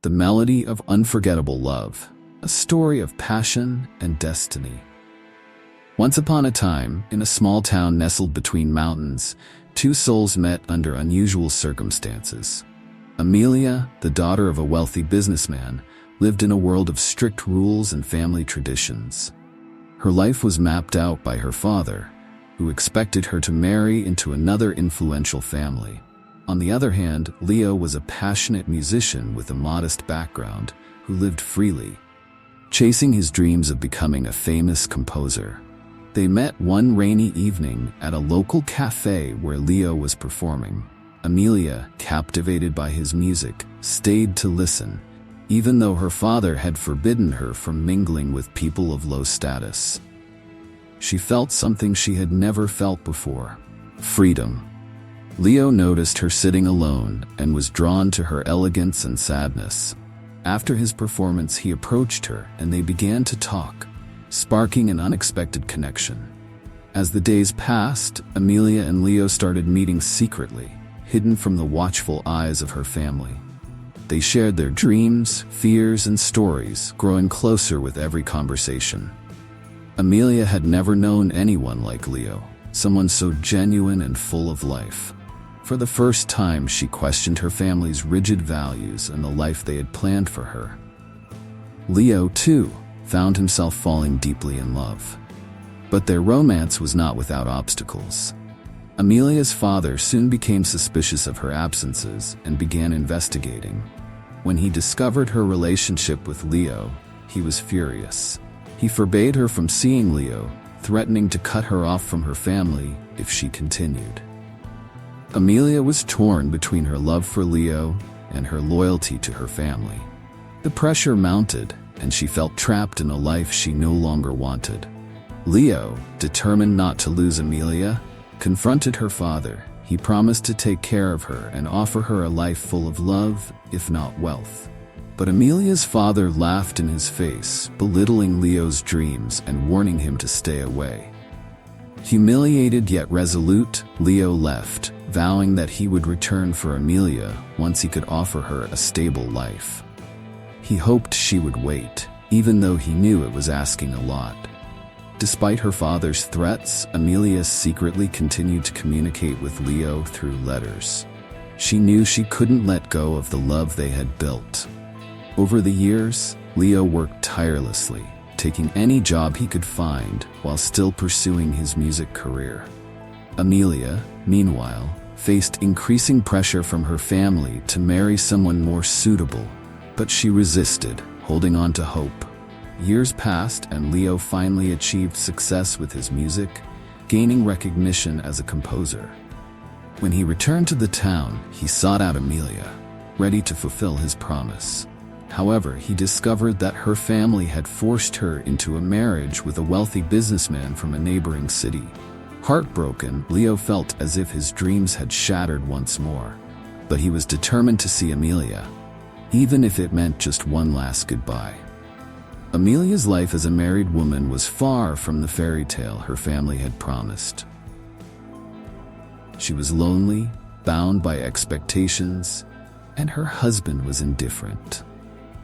The melody of unforgettable love, a story of passion and destiny. Once upon a time, in a small town nestled between mountains, two souls met under unusual circumstances. Amelia, the daughter of a wealthy businessman, lived in a world of strict rules and family traditions. Her life was mapped out by her father, who expected her to marry into another influential family. On the other hand, Leo was a passionate musician with a modest background who lived freely, chasing his dreams of becoming a famous composer. They met one rainy evening at a local cafe where Leo was performing. Amelia, captivated by his music, stayed to listen, even though her father had forbidden her from mingling with people of low status. She felt something she had never felt before: freedom. Leo noticed her sitting alone and was drawn to her elegance and sadness. After his performance, he approached her and they began to talk, sparking an unexpected connection. As the days passed, Amelia and Leo started meeting secretly, hidden from the watchful eyes of her family. They shared their dreams, fears, and stories, growing closer with every conversation. Amelia had never known anyone like Leo, someone so genuine and full of life. For the first time, she questioned her family's rigid values and the life they had planned for her. Leo, too, found himself falling deeply in love. But their romance was not without obstacles. Amelia's father soon became suspicious of her absences and began investigating. When he discovered her relationship with Leo, he was furious. He forbade her from seeing Leo, threatening to cut her off from her family if she continued. Amelia was torn between her love for Leo and her loyalty to her family. The pressure mounted, and she felt trapped in a life she no longer wanted. Leo, determined not to lose Amelia, confronted her father. He promised to take care of her and offer her a life full of love, if not wealth. But Amelia's father laughed in his face, belittling Leo's dreams and warning him to stay away. Humiliated yet resolute, Leo left, vowing that he would return for Amelia once he could offer her a stable life. He hoped she would wait, even though he knew it was asking a lot. Despite her father's threats, Amelia secretly continued to communicate with Leo through letters. She knew she couldn't let go of the love they had built. Over the years, Leo worked tirelessly, taking any job he could find while still pursuing his music career. Amelia, meanwhile, faced increasing pressure from her family to marry someone more suitable, but she resisted, holding on to hope. Years passed and Leo finally achieved success with his music, gaining recognition as a composer. When he returned to the town, he sought out Amelia, ready to fulfill his promise. However, he discovered that her family had forced her into a marriage with a wealthy businessman from a neighboring city. Heartbroken, Leo felt as if his dreams had shattered once more. But he was determined to see Amelia, even if it meant just one last goodbye. Amelia's life as a married woman was far from the fairy tale her family had promised. She was lonely, bound by expectations, and her husband was indifferent.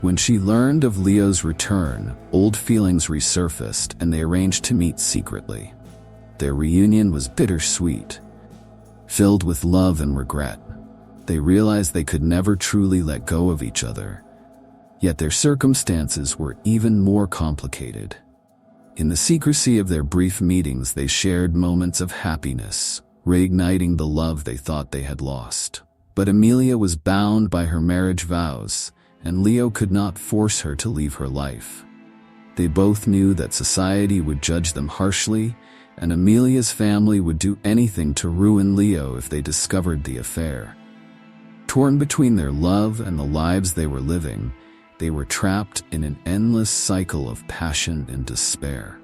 When she learned of Leo's return, old feelings resurfaced and they arranged to meet secretly. Their reunion was bittersweet, filled with love and regret. They realized they could never truly let go of each other, yet their circumstances were even more complicated. In the secrecy of their brief meetings, they shared moments of happiness, reigniting the love they thought they had lost. But Amelia was bound by her marriage vows, and Leo could not force her to leave her life. They both knew that society would judge them harshly, and Amelia's family would do anything to ruin Leo if they discovered the affair. Torn between their love and the lives they were living, they were trapped in an endless cycle of passion and despair.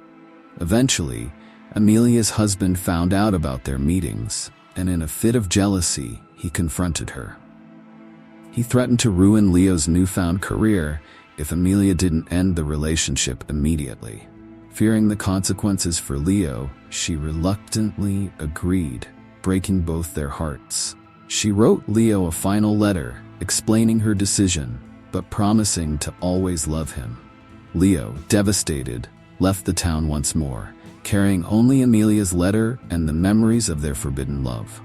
Eventually, Amelia's husband found out about their meetings, and in a fit of jealousy, he confronted her. He threatened to ruin Leo's newfound career if Amelia didn't end the relationship immediately. Fearing the consequences for Leo, she reluctantly agreed, breaking both their hearts. She wrote Leo a final letter, explaining her decision, but promising to always love him. Leo, devastated, left the town once more, carrying only Amelia's letter and the memories of their forbidden love.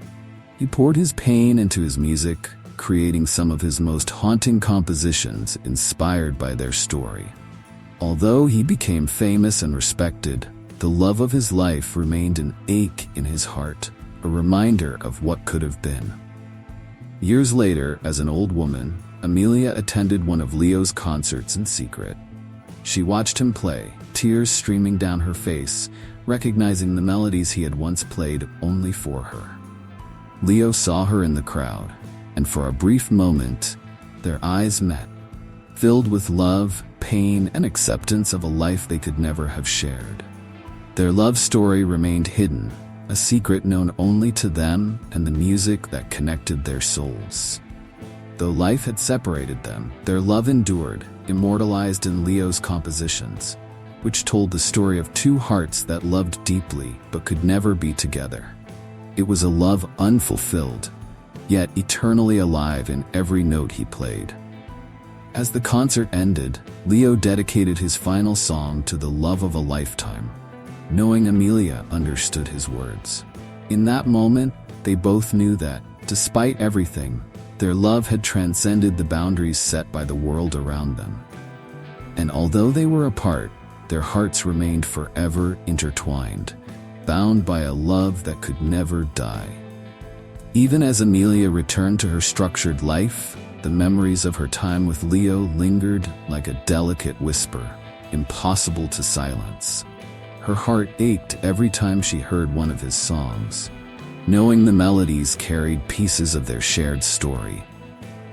He poured his pain into his music, creating some of his most haunting compositions inspired by their story. Although he became famous and respected, the love of his life remained an ache in his heart, a reminder of what could have been. Years later, as an old woman, Amelia attended one of Leo's concerts in secret. She watched him play, tears streaming down her face, recognizing the melodies he had once played only for her. Leo saw her in the crowd, and for a brief moment, their eyes met, filled with love, pain, and acceptance of a life they could never have shared. Their love story remained hidden, a secret known only to them and the music that connected their souls. Though life had separated them, their love endured, immortalized in Leo's compositions, which told the story of two hearts that loved deeply but could never be together. It was a love unfulfilled, yet eternally alive in every note he played. As the concert ended, Leo dedicated his final song to the love of a lifetime, knowing Amelia understood his words. In that moment, they both knew that, despite everything, their love had transcended the boundaries set by the world around them. And although they were apart, their hearts remained forever intertwined, bound by a love that could never die. Even as Amelia returned to her structured life, the memories of her time with Leo lingered like a delicate whisper, impossible to silence. Her heart ached every time she heard one of his songs, knowing the melodies carried pieces of their shared story.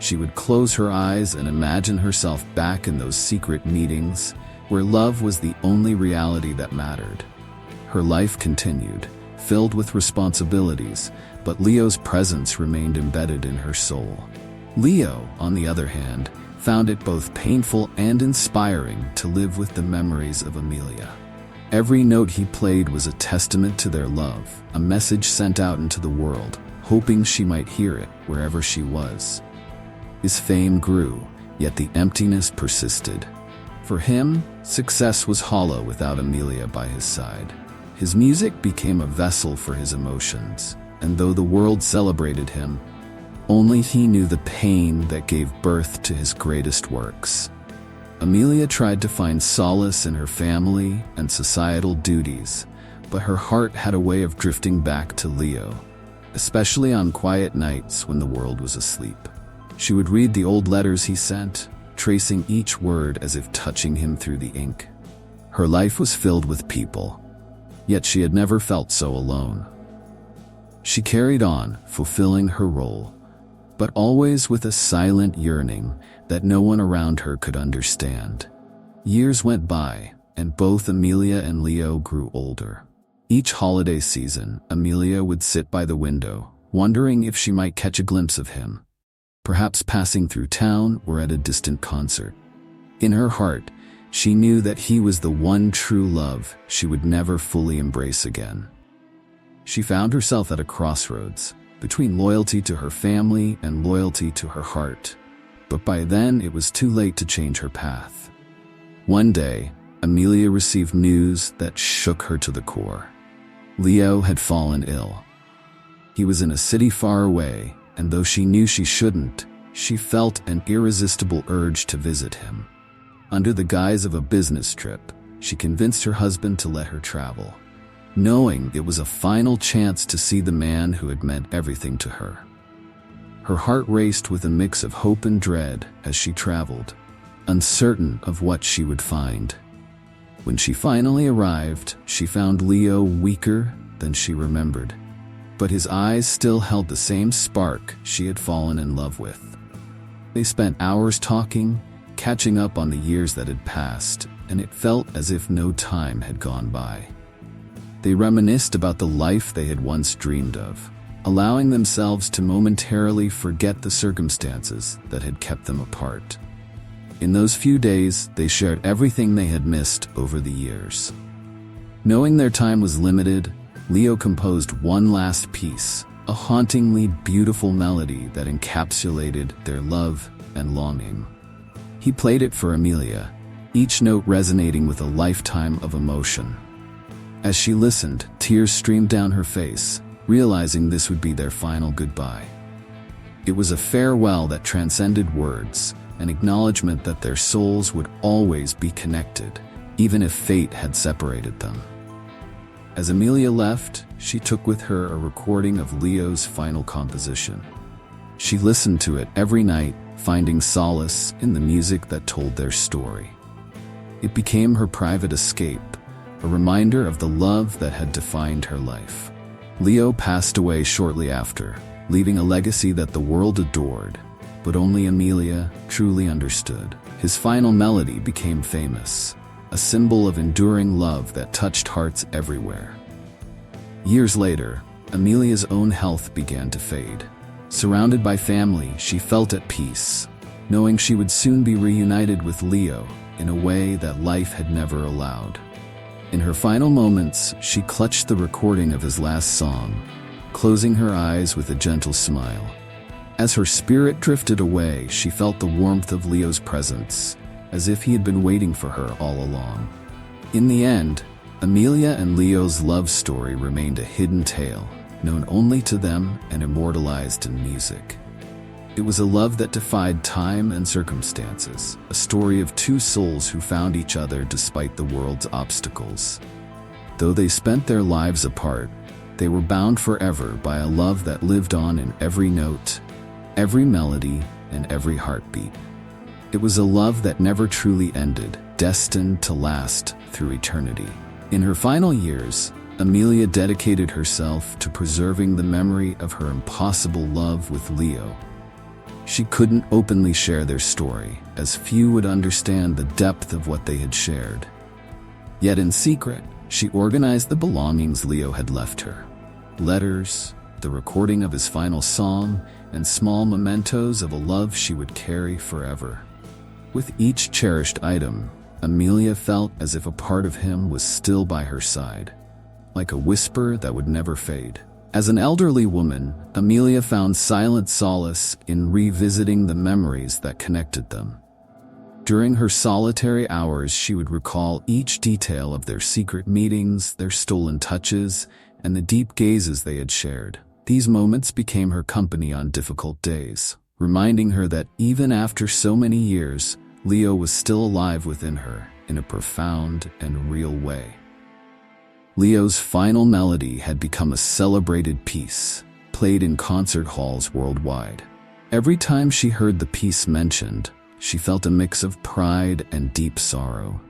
She would close her eyes and imagine herself back in those secret meetings where love was the only reality that mattered. Her life continued, filled with responsibilities, but Leo's presence remained embedded in her soul. Leo, on the other hand, found it both painful and inspiring to live with the memories of Amelia. Every note he played was a testament to their love, a message sent out into the world, hoping she might hear it wherever she was. His fame grew, yet the emptiness persisted. For him, success was hollow without Amelia by his side. His music became a vessel for his emotions, and though the world celebrated him, only he knew the pain that gave birth to his greatest works. Amelia tried to find solace in her family and societal duties, but her heart had a way of drifting back to Leo, especially on quiet nights when the world was asleep. She would read the old letters he sent, tracing each word as if touching him through the ink. Her life was filled with people, yet she had never felt so alone. She carried on, fulfilling her role, but always with a silent yearning that no one around her could understand. Years went by, and both Amelia and Leo grew older. Each holiday season, Amelia would sit by the window, wondering if she might catch a glimpse of him, perhaps passing through town or at a distant concert. In her heart, she knew that he was the one true love she would never fully embrace again. She found herself at a crossroads, between loyalty to her family and loyalty to her heart. But by then, it was too late to change her path. One day, Amelia received news that shook her to the core. Leo had fallen ill. He was in a city far away, and though she knew she shouldn't, she felt an irresistible urge to visit him. Under the guise of a business trip, she convinced her husband to let her travel, knowing it was a final chance to see the man who had meant everything to her. Her heart raced with a mix of hope and dread as she traveled, uncertain of what she would find. When she finally arrived, she found Leo weaker than she remembered, but his eyes still held the same spark she had fallen in love with. They spent hours talking, catching up on the years that had passed, and it felt as if no time had gone by. They reminisced about the life they had once dreamed of, allowing themselves to momentarily forget the circumstances that had kept them apart. In those few days, they shared everything they had missed over the years. Knowing their time was limited, Leo composed one last piece, a hauntingly beautiful melody that encapsulated their love and longing. He played it for Amelia, each note resonating with a lifetime of emotion. As she listened, tears streamed down her face, realizing this would be their final goodbye. It was a farewell that transcended words, an acknowledgement that their souls would always be connected, even if fate had separated them. As Amelia left, she took with her a recording of Leo's final composition. She listened to it every night, finding solace in the music that told their story. It became her private escape, a reminder of the love that had defined her life. Leo passed away shortly after, leaving a legacy that the world adored, but only Amelia truly understood. His final melody became famous, a symbol of enduring love that touched hearts everywhere. Years later, Amelia's own health began to fade. Surrounded by family, she felt at peace, knowing she would soon be reunited with Leo in a way that life had never allowed. In her final moments, she clutched the recording of his last song, closing her eyes with a gentle smile. As her spirit drifted away, she felt the warmth of Leo's presence, as if he had been waiting for her all along. In the end, Amelia and Leo's love story remained a hidden tale, known only to them and immortalized in music. It was a love that defied time and circumstances, a story of two souls who found each other despite the world's obstacles. Though they spent their lives apart, they were bound forever by a love that lived on in every note, every melody, and every heartbeat. It was a love that never truly ended, destined to last through eternity. In her final years, Amelia dedicated herself to preserving the memory of her impossible love with Leo. She couldn't openly share their story, as few would understand the depth of what they had shared. Yet in secret, she organized the belongings Leo had left her. Letters, the recording of his final song, and small mementos of a love she would carry forever. With each cherished item, Amelia felt as if a part of him was still by her side, like a whisper that would never fade. As an elderly woman, Amelia found silent solace in revisiting the memories that connected them. During her solitary hours, she would recall each detail of their secret meetings, their stolen touches, and the deep gazes they had shared. These moments became her company on difficult days, reminding her that even after so many years, Leo was still alive within her in a profound and real way. Leo's final melody had become a celebrated piece, played in concert halls worldwide. Every time she heard the piece mentioned, she felt a mix of pride and deep sorrow.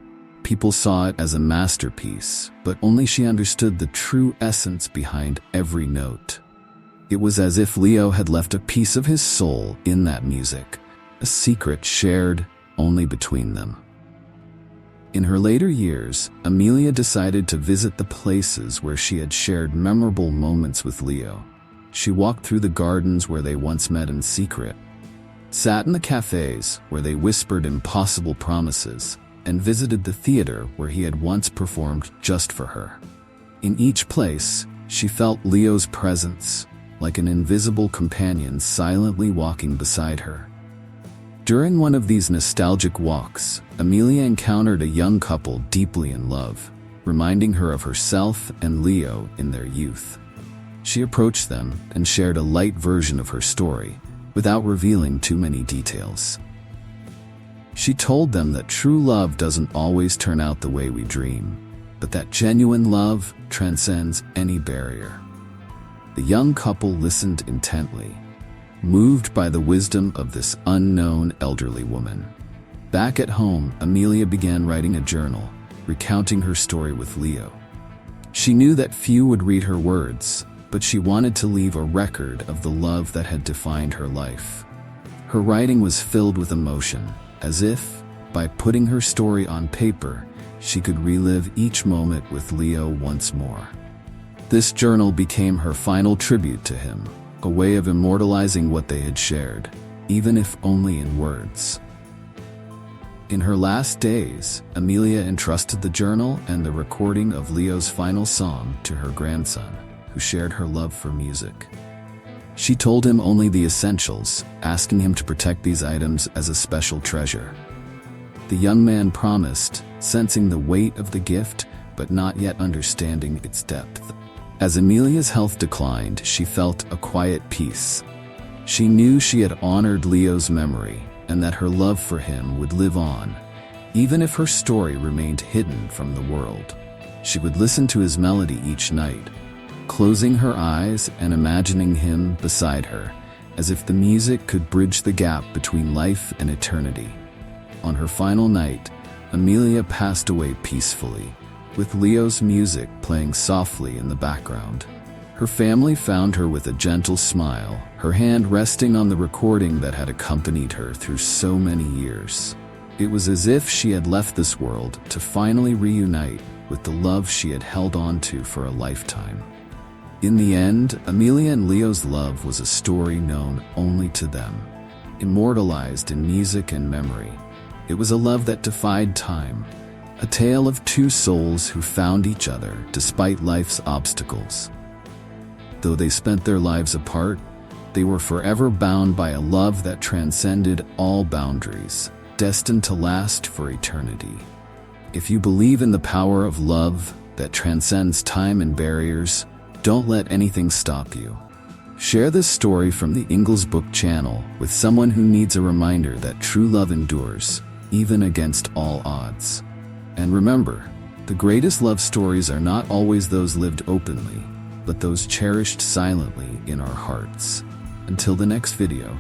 People saw it as a masterpiece, but only she understood the true essence behind every note. It was as if Leo had left a piece of his soul in that music, a secret shared only between them. In her later years, Amelia decided to visit the places where she had shared memorable moments with Leo. She walked through the gardens where they once met in secret, sat in the cafes where they whispered impossible promises, and visited the theater where he had once performed just for her. In each place, she felt Leo's presence, like an invisible companion silently walking beside her. During one of these nostalgic walks, Amelia encountered a young couple deeply in love, reminding her of herself and Leo in their youth. She approached them and shared a light version of her story, without revealing too many details. She told them that true love doesn't always turn out the way we dream, but that genuine love transcends any barrier. The young couple listened intently, moved by the wisdom of this unknown elderly woman. Back at home, Amelia began writing a journal, recounting her story with Leo. She knew that few would read her words, but she wanted to leave a record of the love that had defined her life. Her writing was filled with emotion, as if, by putting her story on paper, she could relive each moment with Leo once more. This journal became her final tribute to him, a way of immortalizing what they had shared, even if only in words. In her last days, Amelia entrusted the journal and the recording of Leo's final song to her grandson, who shared her love for music. She told him only the essentials, asking him to protect these items as a special treasure. The young man promised, sensing the weight of the gift, but not yet understanding its depth. As Amelia's health declined, she felt a quiet peace. She knew she had honored Leo's memory and that her love for him would live on, even if her story remained hidden from the world. She would listen to his melody each night, closing her eyes and imagining him beside her, as if the music could bridge the gap between life and eternity. On her final night, Amelia passed away peacefully, with Leo's music playing softly in the background. Her family found her with a gentle smile, her hand resting on the recording that had accompanied her through so many years. It was as if she had left this world to finally reunite with the love she had held on to for a lifetime. In the end, Amelia and Leo's love was a story known only to them, immortalized in music and memory. It was a love that defied time, a tale of two souls who found each other despite life's obstacles. Though they spent their lives apart, they were forever bound by a love that transcended all boundaries, destined to last for eternity. If you believe in the power of love that transcends time and barriers, don't let anything stop you. Share this story from the Ingalls Book channel with someone who needs a reminder that true love endures, even against all odds. And remember, the greatest love stories are not always those lived openly, but those cherished silently in our hearts. Until the next video.